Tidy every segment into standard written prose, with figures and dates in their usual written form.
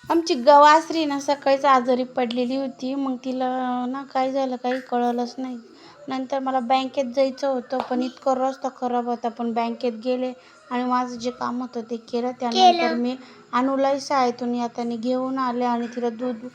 आमची गवासरी ना सकाळीच आजारी पडलेली होती. मग तिला ना काय झालं काही कळलंच नाही. नंतर मला बँकेत जायचं होतं, पण इतका रस्ता खराब होता. पण बँकेत गेले आणि माझं जे काम होतं ते केलं. त्यानंतर मी अनुलाही शाळेतून येताना घेऊन आले आणि तिला दूध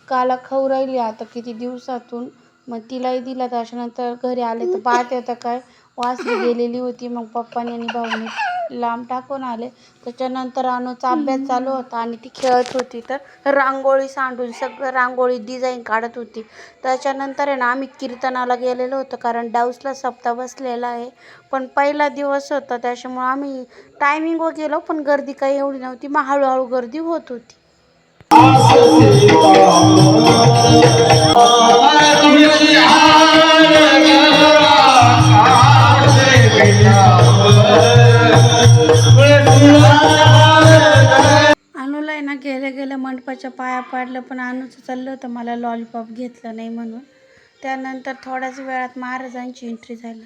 काला खाऊ राहिली आता किती दिवसातून. मग तिलाही दिला. त्याच्यानंतर घरी आले तर पाहते आता काय वासरी गेलेली होती. मग पप्पाने आणि भाऊने लांब टाकून आले. त्याच्यानंतर अनुचा अभ्यास चालू होता आणि ती खेळत होती. तर रांगोळी सांडून सगळं रांगोळी डिझाईन काढत होती. त्याच्यानंतर आहे ना आम्ही कीर्तनाला गेलेलो होतो, कारण डाऊसला सप्ताह बसलेला आहे. पण पहिला दिवस होता त्याच्यामुळं आम्ही टायमिंगवर गेलो, पण गर्दी काही एवढी नव्हती. मग हळूहळू गर्दी होत होती. अनुला आहे ना गेल्या गेल्या मंडपाच्या पाया पाडलं, पण अनुचं चाललं होतं मला लॉलीपॉप घेतलं नाही म्हणून. त्यानंतर थोड्याच वेळात महाराजांची एंट्री झाली.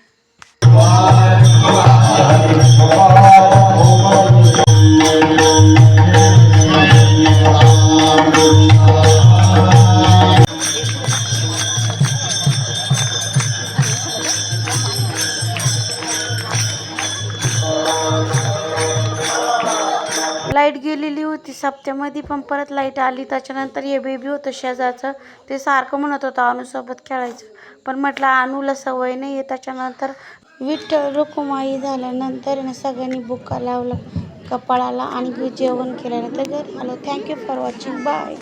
लाईट गेलेली होती सप्त्यामध्ये, पण परत लाईट आली. त्याच्यानंतर हे बेबी होतं शेजारचं, ते सारखं म्हणत होतं अनुसोबत खेळायचं. पण म्हटलं अनुला सवय नाही आहे. त्याच्यानंतर विठ्ठल रुक्माई झाल्यानंतर ना सगळ्यांनी बुक्का लावला कपाळाला आणि जेवण केल्यानंतर घरी आलो. Thank you for watching. बाय.